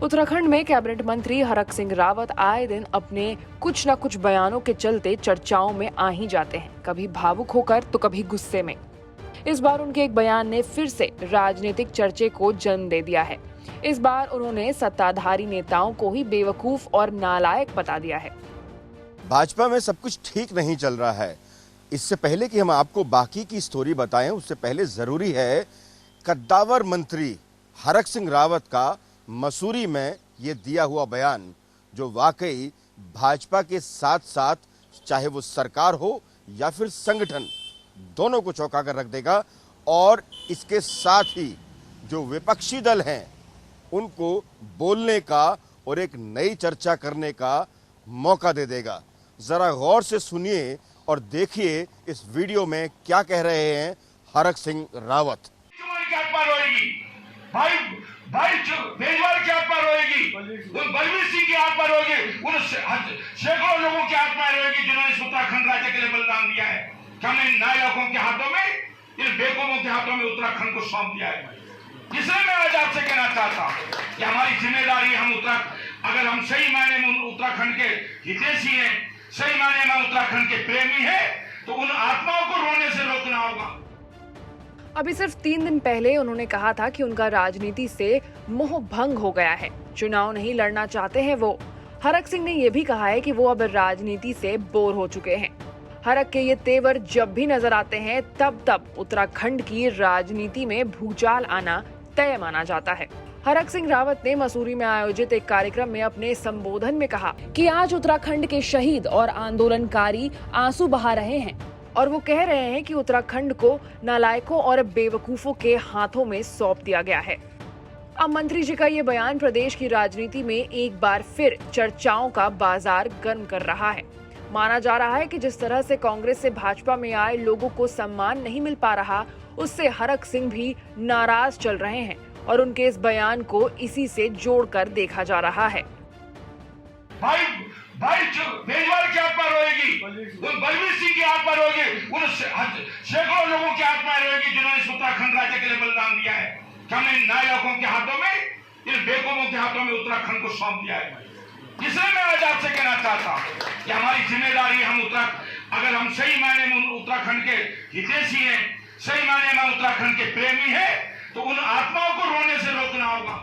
उत्तराखंड में कैबिनेट मंत्री हरक सिंह रावत आए दिन अपने कुछ न कुछ बयानों के चलते चर्चाओं में आ ही जाते हैं, कभी भावुक होकर तो कभी गुस्से में। इस बार उनके एक बयान ने फिर से राजनीतिक चर्चे को जन्म दे दिया है। इस बार उन्होंने सत्ताधारी नेताओं को ही बेवकूफ और नालायक बता दिया है। भाजपा में सब कुछ ठीक नहीं चल रहा है। इससे पहले कि हम आपको बाकी की स्टोरी बताएं, उससे पहले जरूरी है कद्दावर मंत्री हरक सिंह रावत का मसूरी में ये दिया हुआ बयान, जो वाकई भाजपा के साथ साथ चाहे वो सरकार हो या फिर संगठन, दोनों को चौंका कर रख देगा और इसके साथ ही जो विपक्षी दल हैं उनको बोलने का और एक नई चर्चा करने का मौका दे देगा। जरा गौर से सुनिए और देखिए इस वीडियो में क्या कह रहे हैं हरक सिंह रावत। भाई बेजवार की आत्मा रोएगी, उन बलबीर सिंह की आत्मा रोएगी, उन सैकड़ों लोगों की आत्मा रोएगी जिन्होंने उत्तराखंड राज्य के लिए बलिदान दिया है। हम इन नायकों के हाथों में, इन बेवकूफों के हाथों में उत्तराखंड को सौंप दिया है। इसलिए मैं आज आपसे कहना चाहता हूं कि हमारी जिम्मेदारी, अगर हम सही मायने में उत्तराखंड के हितैषी हैं, सही मायने में उत्तराखंड के प्रेमी हैं, तो उन आत्माओं को रोने से रोकना होगा। अभी सिर्फ 3 दिन पहले उन्होंने कहा था कि उनका राजनीति से मोह भंग हो गया है, चुनाव नहीं लड़ना चाहते हैं वो। हरक सिंह ने यह भी कहा है कि वो अब राजनीति से बोर हो चुके हैं। हरक के ये तेवर जब भी नजर आते हैं तब उत्तराखंड की राजनीति में भूचाल आना तय माना जाता है। हरक सिंह रावत ने मसूरी में आयोजित एक कार्यक्रम में अपने संबोधन में कहा कि आज उत्तराखंड के शहीद और आंदोलनकारी आंसू बहा रहे हैं और वो कह रहे हैं कि उत्तराखंड को नालायकों और बेवकूफों के हाथों में सौंप दिया गया है। अब मंत्री जी का ये बयान प्रदेश की राजनीति में एक बार फिर चर्चाओं का बाजार गर्म कर रहा है। माना जा रहा है कि जिस तरह से कांग्रेस से भाजपा में आए लोगों को सम्मान नहीं मिल पा रहा, उससे हरक सिंह भी नाराज चल रहे हैं और उनके इस बयान को इसी से जोड़कर देखा जा रहा है। भाई बेजवार की आत्मा रोएगी, उन बलबीर सिंह की आत्मा रोएगी, उन सैकड़ों लोगों की आत्मा रोएगी जिन्होंने उत्तराखंड राज्य के लिए बलिदान दिया है। हम इन नायकों के हाथों में, इन बेवकूफों के हाथों में उत्तराखंड को सौंप दिया है। इसलिए मैं आज आपसे कहना चाहता हूं कि हमारी जिम्मेदारी, अगर हम सही मायने में उत्तराखंड के हितैषी हैं, सही मायने में उत्तराखंड के प्रेमी हैं, तो उन आत्माओं को रोने से रोकना होगा।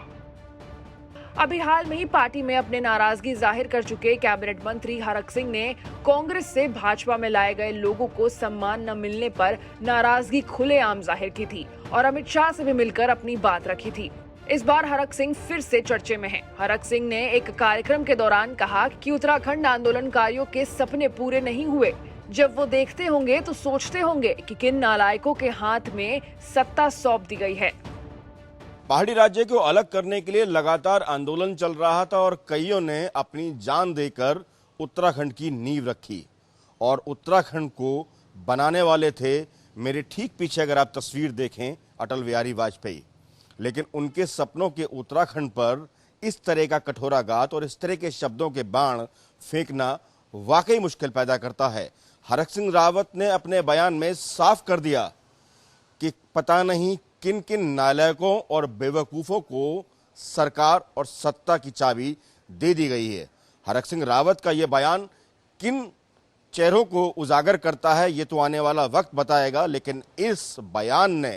अभी हाल में ही पार्टी में अपने नाराजगी जाहिर कर चुके कैबिनेट मंत्री हरक सिंह ने कांग्रेस से भाजपा में लाए गए लोगों को सम्मान न मिलने पर नाराजगी खुलेआम जाहिर की थी और अमित शाह से भी मिलकर अपनी बात रखी थी। इस बार हरक सिंह फिर से चर्चे में हैं। हरक सिंह ने एक कार्यक्रम के दौरान कहा कि उत्तराखंड आंदोलनकारियों के सपने पूरे नहीं हुए। जब वो देखते होंगे तो सोचते होंगे कि किन नालायकों के हाथ में सत्ता सौंप दी गई है। पहाड़ी राज्य को अलग करने के लिए लगातार आंदोलन चल रहा था और कईयों ने अपनी जान देकर उत्तराखंड की नींव रखी और उत्तराखंड को बनाने वाले थे, मेरे ठीक पीछे अगर आप तस्वीर देखें, अटल बिहारी वाजपेयी। लेकिन उनके सपनों के उत्तराखंड पर इस तरह का कठोराघात और इस तरह के शब्दों के बाण फेंकना वाकई मुश्किल पैदा करता है। हरक सिंह रावत ने अपने बयान में साफ कर दिया कि पता नहीं किन किन नालायकों और बेवकूफ़ों को सरकार और सत्ता की चाबी दे दी गई है। हरक सिंह रावत का ये बयान किन चेहरों को उजागर करता है ये तो आने वाला वक्त बताएगा, लेकिन इस बयान ने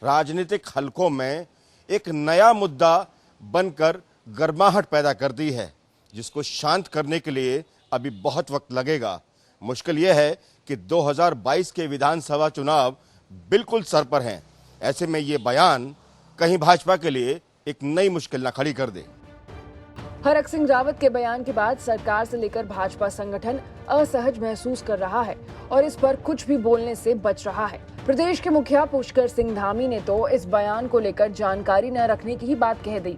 राजनीतिक हलकों में एक नया मुद्दा बनकर गर्माहट पैदा कर दी है, जिसको शांत करने के लिए अभी बहुत वक्त लगेगा। मुश्किल यह है कि 2022 के विधानसभा चुनाव बिल्कुल सर पर हैं। ऐसे में ये बयान कहीं भाजपा के लिए एक नई मुश्किल न खड़ी कर दे। हरक सिंह रावत के बयान के बाद सरकार से लेकर भाजपा संगठन असहज महसूस कर रहा है और इस पर कुछ भी बोलने से बच रहा है। प्रदेश के मुखिया पुष्कर सिंह धामी ने तो इस बयान को लेकर जानकारी न रखने की ही बात कह दी।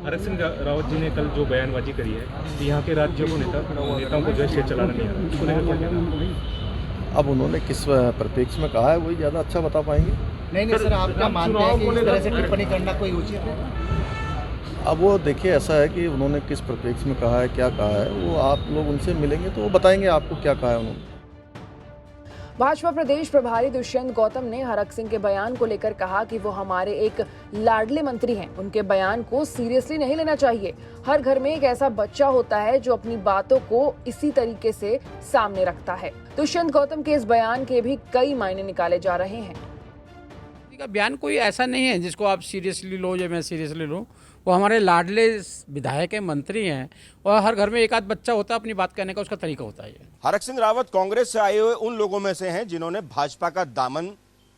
हरक सिंह रावत जी ने कल जो बयानबाजी करी है कि यहाँ के राज्यों को नेताओं को जो है चलाना नहीं आता, उसको लेकर क्या कहना? अब उन्होंने किस परिप्रेक्ष्य में कहा है वही ज़्यादा अच्छा बता पाएंगे। नहीं सर, आप क्या मानते हैं कि इस तरह से टिप्पणी करना कोई उचित है? अब वो देखिए, ऐसा है कि उन्होंने किस परिप्रेक्ष्य में कहा है, क्या कहा है, वो आप लोग उनसे मिलेंगे तो वो बताएंगे आपको क्या कहा है उन्होंने। भाजपा प्रदेश प्रभारी दुष्यंत गौतम ने हरक सिंह के बयान को लेकर कहा कि वो हमारे एक लाडले मंत्री हैं, उनके बयान को सीरियसली नहीं लेना चाहिए। हर घर में एक ऐसा बच्चा होता है जो अपनी बातों को इसी तरीके से सामने रखता है। दुष्यंत गौतम के इस बयान के भी कई मायने निकाले जा रहे हैं। का बयान कोई ऐसा नहीं है जिसको आप सीरियसली लो या मैं सीरियसली लूँ। वो हमारे लाडले विधायक हैं, मंत्री हैं, और हर घर में एक आध बच्चा होता है, अपनी बात कहने का उसका तरीका होता है। हरक सिंह रावत कांग्रेस से आए हुए उन लोगों में से हैं जिन्होंने भाजपा का दामन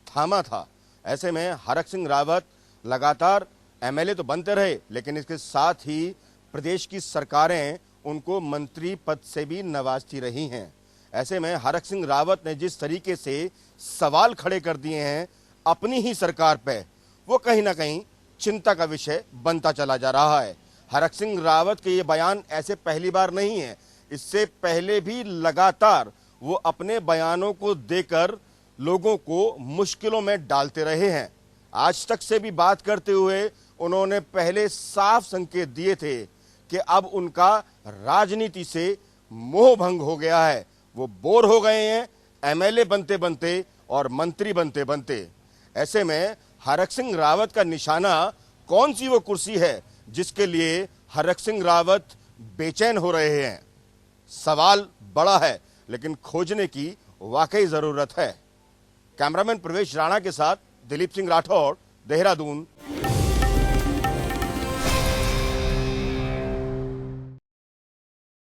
थामा था। ऐसे में हरक सिंह रावत लगातार एमएलए तो बनते रहे, लेकिन इसके साथ ही प्रदेश की सरकारें उनको मंत्री पद से भी नवाजती रही हैं। ऐसे में हरक सिंह रावत ने जिस तरीके से सवाल खड़े कर दिए हैं अपनी ही सरकार पे, वो कहीं ना कहीं चिंता का विषय बनता चला जा रहा है। हरक सिंह रावत के ये बयान ऐसे पहली बार नहीं है, इससे पहले भी लगातार वो अपने बयानों को देकर लोगों को मुश्किलों में डालते रहे हैं। आज तक से भी बात करते हुए उन्होंने पहले साफ संकेत दिए थे कि अब उनका राजनीति से मोह भंग हो गया है, वो बोर हो गए हैं एमएलए बनते बनते और मंत्री बनते बनते। ऐसे में हरक सिंह रावत का निशाना कौन सी वो कुर्सी है जिसके लिए हरक सिंह रावत बेचैन हो रहे हैं? सवाल बड़ा है, लेकिन खोजने की वाकई जरूरत है। कैमरामैन प्रवेश राणा के साथ दिलीप सिंह राठौड़, देहरादून,